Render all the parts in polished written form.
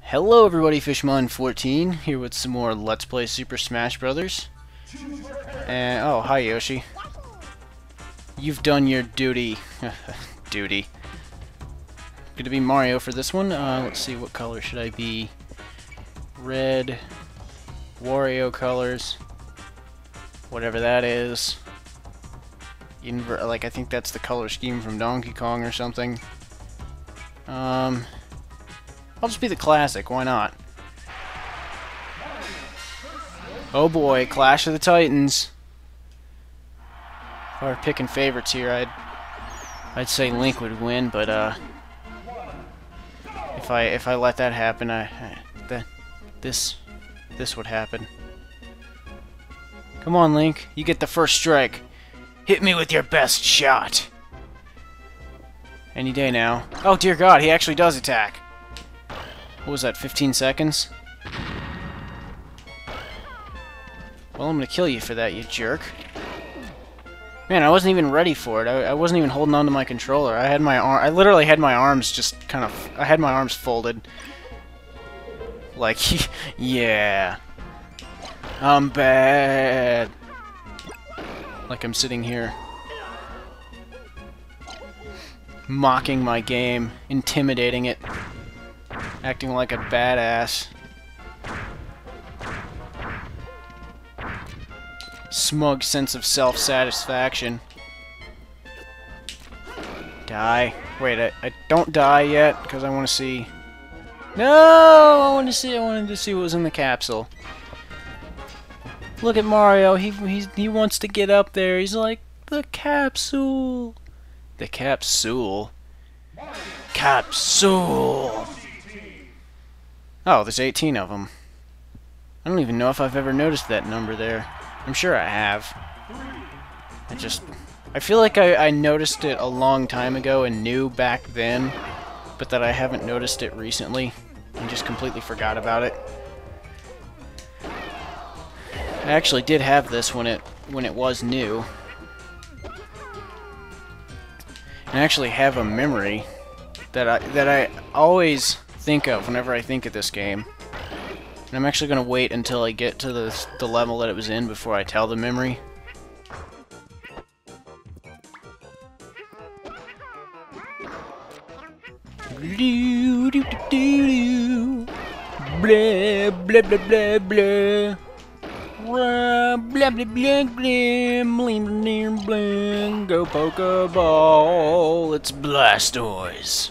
Hello everybody, Fishmon14 here with some more Let's Play Super Smash Brothers. And oh, hi Yoshi. You've done your duty. Duty. Gonna be Mario for this one. Let's see, what color should I be? Red. Wario colors. Whatever that is. I think that's the color scheme from Donkey Kong or something. I'll just be the classic, why not? Oh boy, Clash of the Titans. If I were picking favorites here, I'd say Link would win, but if I let that happen, this would happen. Come on, Link, you get the first strike. Hit me with your best shot. Any day now. Oh dear God, he actually does attack. What was that, 15 seconds? Well, I'm gonna kill you for that, you jerk. Man, I wasn't even ready for it. I wasn't even holding on to my controller. I literally had my arms just I had my arms folded. Like, yeah. I'm bad. Like I'm sitting here mocking my game, intimidating it. Acting like a badass. Smug sense of self-satisfaction. Die. Wait, I don't die yet, because I want to see... No! I wanted to see what was in the capsule. Look at Mario, he wants to get up there. He's like, the capsule. The capsule? Capsule! Oh, there's 18 of them. I don't even know if I've ever noticed that number there. I'm sure I have. I feel like I noticed it a long time ago and knew back then, but that I haven't noticed it recently and just completely forgot about it. I actually did have this when it was new. And I actually have a memory that I always think of whenever I think of this game. And I'm actually going to wait until I get to the level that it was in before I tell the memory. Blah blah blah blah blah. Blah blah blah blah blah. Go Pokeball. It's Blastoise.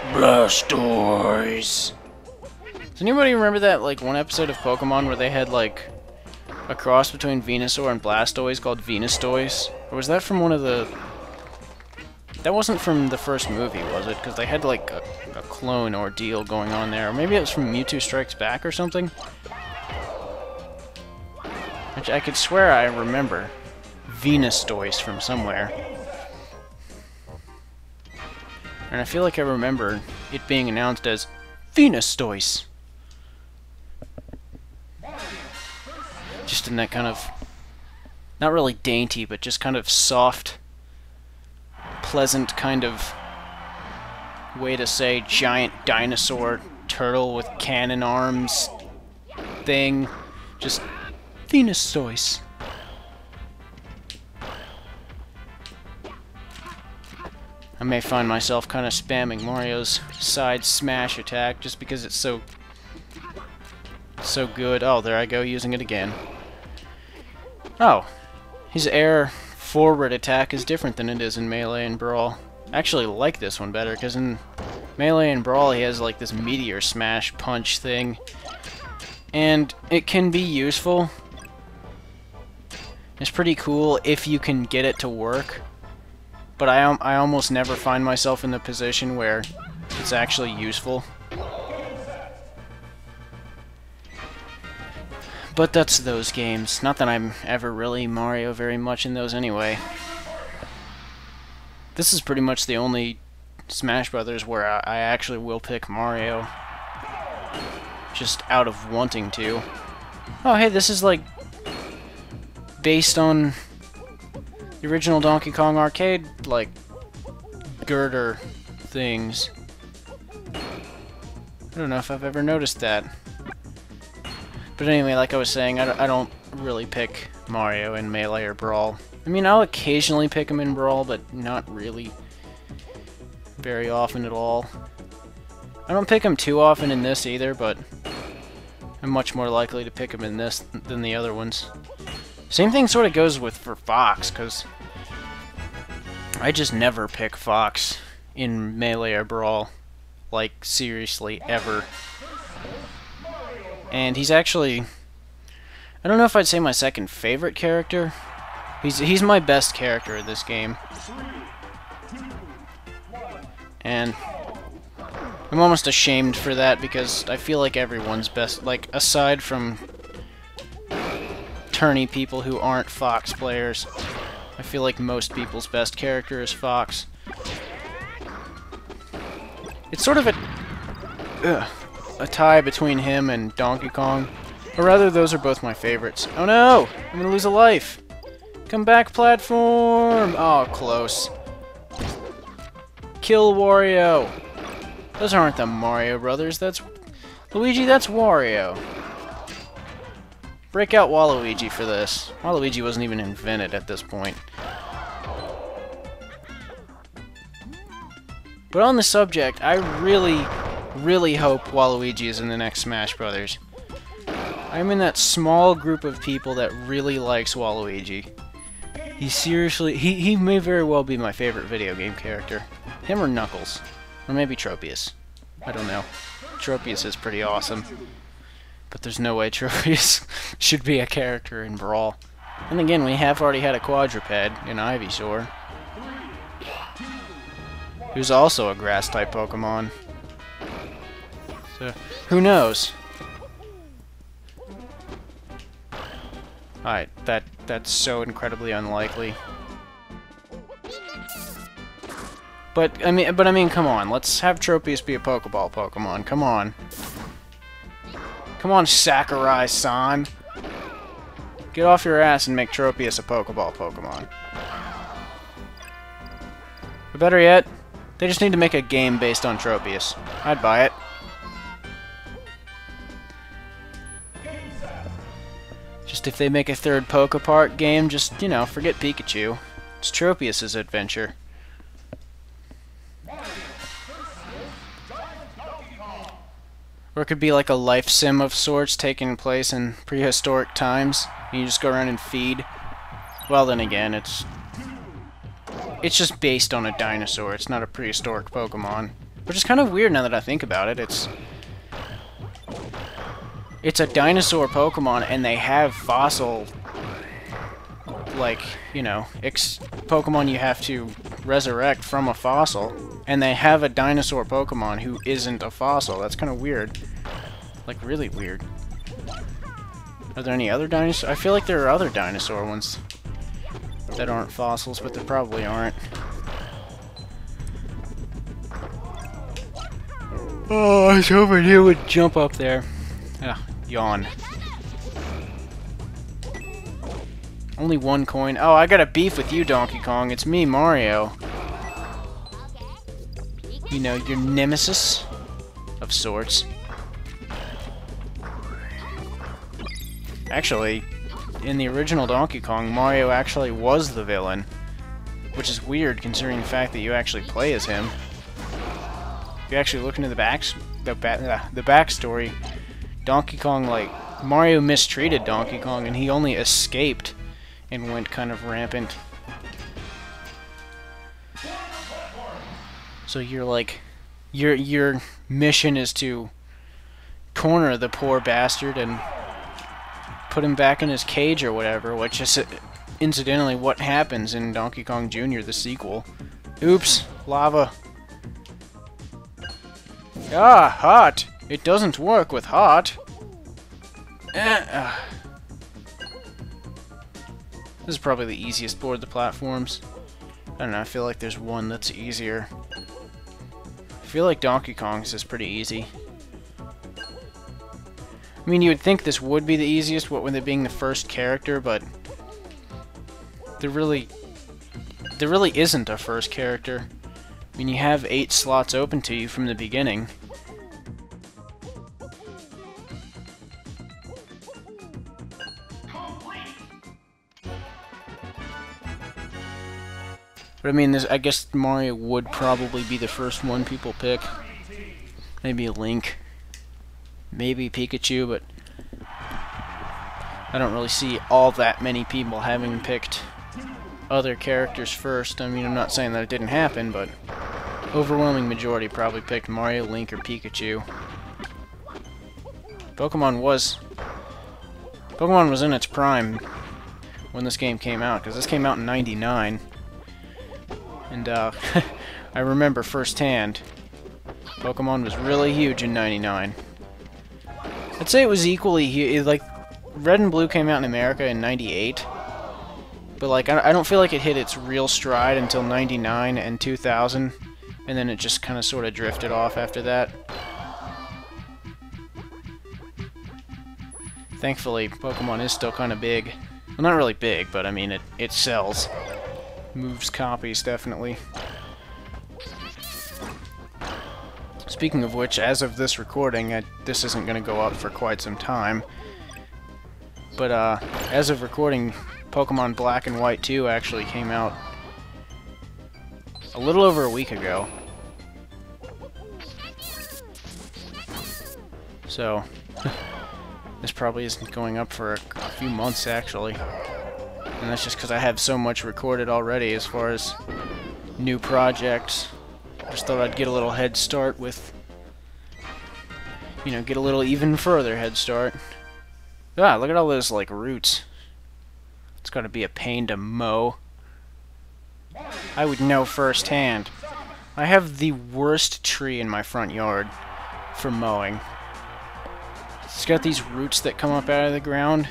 Blastoise. Does anybody remember that, like, one episode of Pokemon where they had, like, a cross between Venusaur and Blastoise called Venustoise? Or was that from one of the... That wasn't from the first movie, was it? Because they had, like, a clone ordeal going on there. Or maybe it was from Mewtwo Strikes Back or something? Which I could swear I remember Venustoise from somewhere. And I feel like I remember it being announced as Venustoise. Just in that kind of, not really dainty, but just kind of soft, pleasant kind of way to say giant dinosaur turtle with cannon arms thing. Just Venustoise. I may find myself kind of spamming Mario's side smash attack just because it's so good. Oh, there I go, using it again. Oh, his air forward attack is different than it is in Melee and Brawl. I actually like this one better, because in Melee and Brawl he has like this meteor smash punch thing. And it can be useful. It's pretty cool if you can get it to work. But I almost never find myself in the position where it's actually useful. But that's those games. Not that I'm ever really Mario very much in those anyway. This is pretty much the only Smash Brothers where I actually will pick Mario. Just out of wanting to. Oh hey, this is like based on the original Donkey Kong arcade, like, girder things. don't know if I've ever noticed that. But anyway, like I was saying, I don't really pick Mario in Melee or Brawl. I mean, I'll occasionally pick him in Brawl, but not really very often at all. I don't pick him too often in this either, but I'm much more likely to pick him in this than the other ones. Same thing sort of goes for Fox, because I just never pick Fox in Melee or Brawl. Like, seriously, ever. And he's actually... I don't know if I'd say my second favorite character. He's my best character in this game. And I'm almost ashamed for that, because I feel like everyone's best... Like, aside from tourney people who aren't Fox players, I feel like most people's best character is Fox. It's sort of a tie between him and Donkey Kong. Or rather, those are both my favorites. Oh no! I'm gonna lose a life! Come back, platform! Oh, close. Kill Wario! Those aren't the Mario brothers, that's... Luigi, that's Wario. Break out Waluigi for this. Waluigi wasn't even invented at this point. But on the subject, I really, really hope Waluigi is in the next Smash Brothers. I'm in that small group of people that really likes Waluigi. He seriously... He may very well be my favorite video game character. Him or Knuckles. Or maybe Tropius. I don't know. Tropius is pretty awesome. But there's no way Tropius should be a character in Brawl. And again, we have already had a quadruped in Ivysaur, who's also a grass-type Pokemon. So, who knows? Alright, that's so incredibly unlikely. But I mean, come on, let's have Tropius be a Pokeball Pokemon. Come on. Come on, Sakurai-san. Get off your ass and make Tropius a Pokeball Pokemon. Or better yet, they just need to make a game based on Tropius. I'd buy it. Just if they make a third Pokepark game, just, you know, forget Pikachu. It's Tropius's adventure. Or it could be like a life sim of sorts taking place in prehistoric times. And you just go around and feed. Well, then again, it's just based on a dinosaur. It's not a prehistoric Pokemon. Which is kind of weird now that I think about it. It's a dinosaur Pokemon, and they have fossil, like, you know, Pokemon you have to resurrect from a fossil. And they have a dinosaur Pokemon who isn't a fossil. That's kind of weird. Like, really weird. Are there any other dinosaurs? I feel like there are other dinosaur ones that aren't fossils, but there probably aren't. Oh, I was hoping he would jump up there. Ah, yawn. Only one coin. Oh, I got a beef with you, Donkey Kong. It's me, Mario. You know, your nemesis of sorts. Actually, in the original Donkey Kong, Mario actually was the villain, which is weird considering the fact that you actually play as him. If you actually look into the backstory, Donkey Kong, like, Mario mistreated Donkey Kong and he only escaped and went kind of rampant. So you're like, your mission is to corner the poor bastard and put him back in his cage or whatever, which is incidentally what happens in Donkey Kong Jr., the sequel. Oops, lava. Ah, hot! It doesn't work with hot. This is probably the easiest board of the platforms. I don't know, I feel like there's one that's easier. I feel like Donkey Kong's is pretty easy. I mean, you would think this would be the easiest, what with it being the first character, but there really isn't a first character. I mean, you have 8 slots open to you from the beginning. But I mean, I guess Mario would probably be the first one people pick. Maybe a Link. Maybe Pikachu, but I don't really see all that many people having picked other characters first. I mean, I'm not saying that it didn't happen, but overwhelming majority probably picked Mario, Link, or Pikachu. Pokemon was in its prime when this game came out, because this came out in '99, and I remember firsthand, Pokemon was really huge in '99. I'd say it was equally huge. Like, Red and Blue came out in America in '98, but like I don't feel like it hit its real stride until '99 and 2000, and then it just kind of sort of drifted off after that. Thankfully, Pokemon is still kind of big. Well, not really big, but I mean, it sells. Moves copies, definitely. Speaking of which, as of this recording, this isn't going to go up for quite some time. But as of recording, Pokemon Black and White 2 actually came out a little over a week ago. So, this probably isn't going up for a few months, actually. And that's just because I have so much recorded already as far as new projects. Just thought I'd get a little head start with, you know, get a little even further head start. Ah, look at all those, like, roots. It's gotta be a pain to mow. I would know firsthand. I have the worst tree in my front yard for mowing. It's got these roots that come up out of the ground.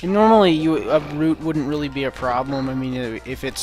And normally, a root wouldn't really be a problem. I mean, if it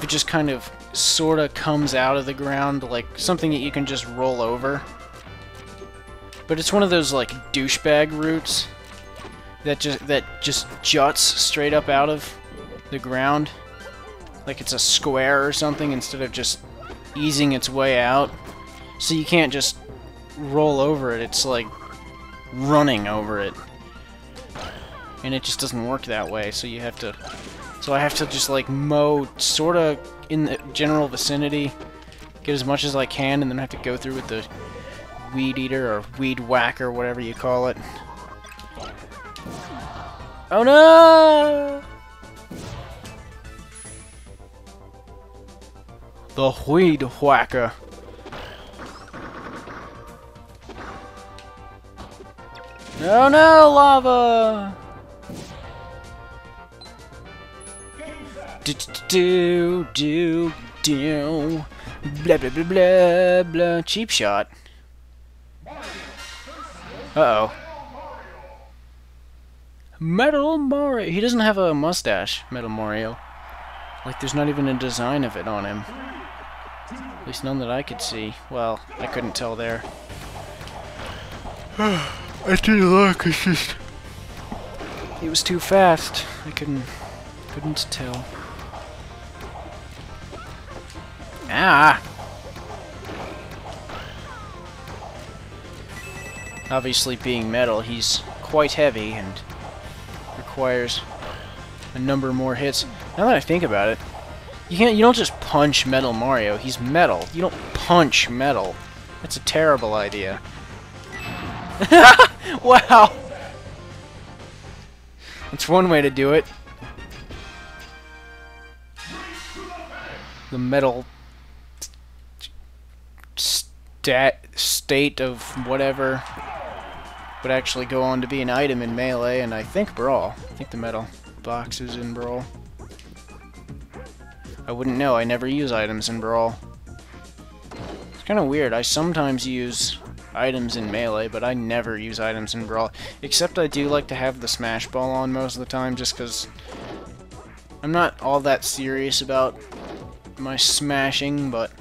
just kind of sorta comes out of the ground, like something that you can just roll over. But it's one of those like douchebag roots that just juts straight up out of the ground, like it's a square or something, instead of just easing its way out. So you can't just roll over it. It's like running over it, and it just doesn't work that way. So you have to. So I have to just like mow sort of in the general vicinity, get as much as I can, and then I have to go through with the weed eater or weed whacker, whatever you call it. Oh no! The weed whacker. Oh no, lava! Do blah blah blah blah blah. Cheap shot. Uh-oh. Metal Mario. He doesn't have a mustache, Metal Mario. Like, there's not even a design of it on him. At least none that I could see. Well, I couldn't tell there. I didn't look, it's just... It was too fast. I couldn't tell. Ah! Obviously, being metal, he's quite heavy and requires a number more hits. Now that I think about it, you don't just punch Metal Mario. He's metal. You don't punch metal. That's a terrible idea. Wow! That's one way to do it. The metal state of whatever would actually go on to be an item in Melee, and I think Brawl. I think the metal box is in Brawl. I wouldn't know. I never use items in Brawl. It's kind of weird. I sometimes use items in Melee, but I never use items in Brawl. Except I do like to have the Smash Ball on most of the time, just because I'm not all that serious about my smashing, but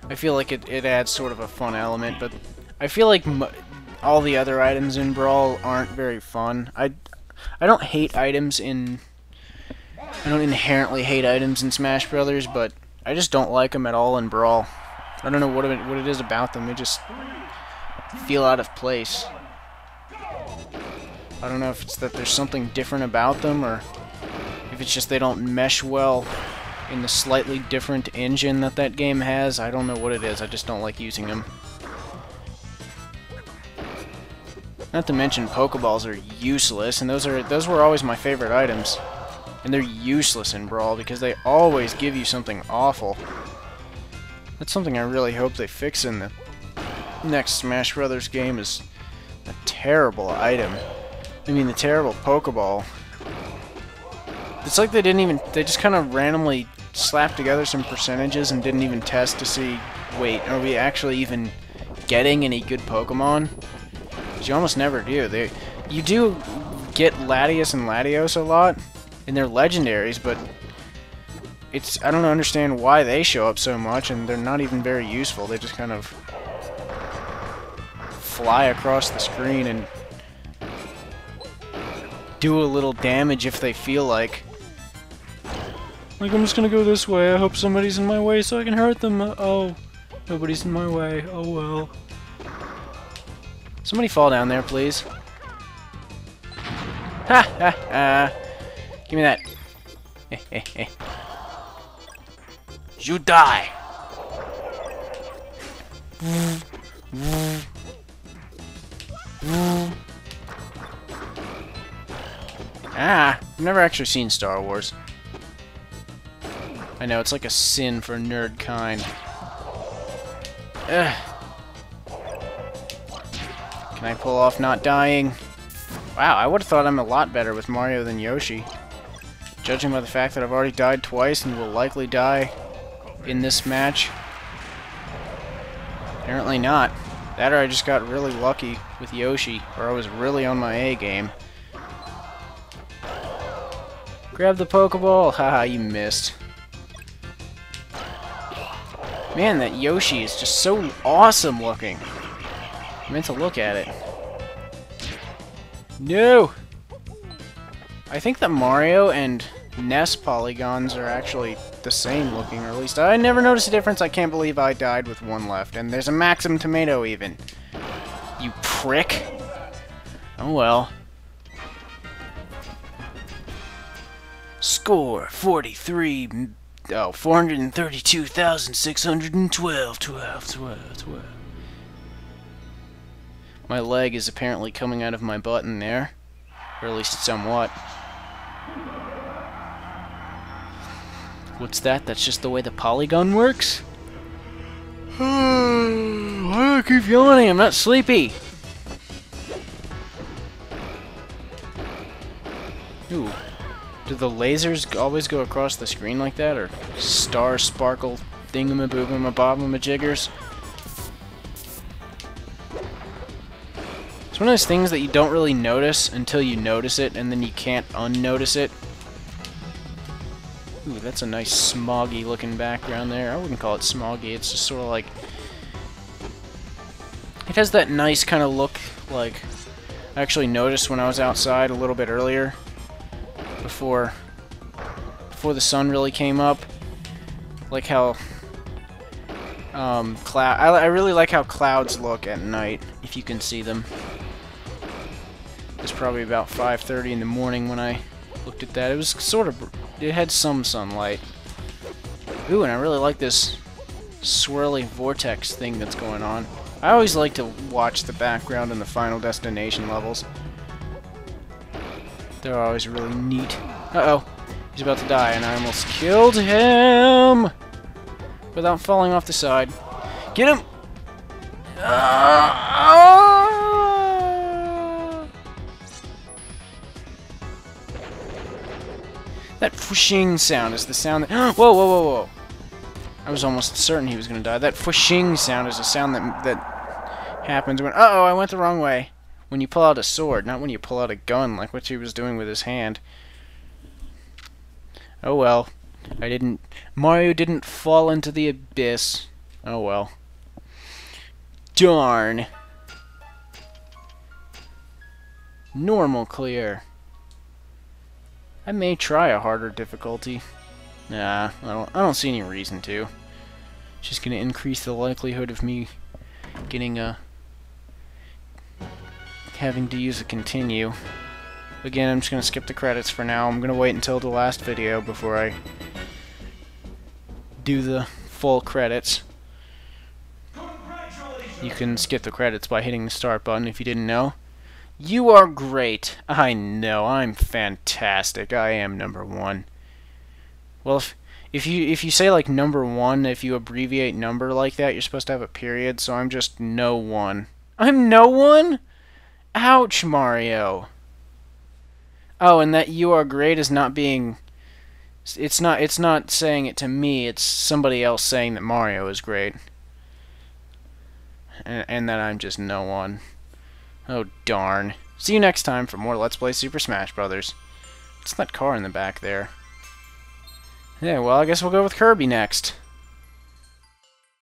I feel like it adds sort of a fun element. But I feel like all the other items in Brawl aren't very fun. I don't hate items in... I don't inherently hate items in Smash Brothers, but I just don't like them at all in Brawl. I don't know what it is about them. They just feel out of place. I don't know if it's that there's something different about them, or If it's just they don't mesh well in the slightly different engine that that game has, I don't know what it is. I just don't like using them. Not to mention Pokeballs are useless, and those were always my favorite items. And they're useless in Brawl because they always give you something awful. That's something I really hope they fix in the next Smash Brothers game, is a terrible item. I mean, the terrible Pokeball. It's like they just kind of randomly slapped together some percentages and didn't even test to see, wait, are we actually even getting any good Pokemon? You almost never do. You do get Latios and Latios a lot, and they're legendaries, but I don't understand why they show up so much, and they're not even very useful. They just kind of fly across the screen and do a little damage if they feel like. Like, I'm just gonna go this way. I hope somebody's in my way so I can hurt them. Oh, nobody's in my way. Oh well. Somebody fall down there, please. Ha ha ha! Give me that. You die! Ah! I've never actually seen Star Wars. I know, it's like a sin for nerd kind. Ugh. Can I pull off not dying? Wow, I would have thought I'm a lot better with Mario than Yoshi. Judging by the fact that I've already died twice and will likely die in this match. Apparently not. That or I just got really lucky with Yoshi, or I was really on my A game. Grab the Pokeball! Haha, you missed. Man, that Yoshi is just so awesome looking. I meant to look at it. No! I think the Mario and NES polygons are actually the same looking, or at least I never noticed a difference. I can't believe I died with one left. And there's a Maxim Tomato even. You prick. Oh well. Score 43. Oh, 432,612. 12. My leg is apparently coming out of my button there. Or at least somewhat. What's that? That's just the way the polygon works? Why do I keep yawning? I'm not sleepy. Ooh. Do the lasers always go across the screen like that? Or star sparkle thingamaboobamabobbamajiggers? It's one of those things that you don't really notice until you notice it, and then you can't unnotice it. Ooh, that's a nice smoggy looking background there. I wouldn't call it smoggy, it's just sort of like... It has that nice kind of look, like... I actually noticed when I was outside a little bit earlier. Before the sun really came up. Like how... I really like how clouds look at night, if you can see them. It was probably about 5:30 in the morning when I looked at that. It was sort of... It had some sunlight. Ooh, and I really like this swirly vortex thing that's going on. I always like to watch the background in the Final Destination levels. They're always really neat. Uh-oh. He's about to die, and I almost killed him! Without falling off the side. Get him! That whooshing sound is the sound that... Whoa, whoa, whoa, whoa. I was almost certain he was going to die. That whooshing sound is a sound that happens when... Uh-oh, I went the wrong way. When you pull out a sword, not when you pull out a gun, like what he was doing with his hand. Oh well. Mario didn't fall into the abyss. Oh well. Darn. Normal clear. I may try a harder difficulty. Nah, I don't see any reason to. It's just gonna increase the likelihood of me getting having to use a continue. Again, I'm just going to skip the credits for now. I'm going to wait until the last video before I do the full credits. You can skip the credits by hitting the start button if you didn't know. You are great. I know. I'm fantastic. I am #1. Well, if you say like #1, if you abbreviate number like that, you're supposed to have a period. So I'm just no one. I'm no one? Ouch, Mario. Oh, and that you are great is not being. It's not saying it to me. It's somebody else saying that Mario is great. And that I'm just no one. Oh, darn. See you next time for more Let's Play Super Smash Brothers. What's that car in the back there? Yeah, well, I guess we'll go with Kirby next.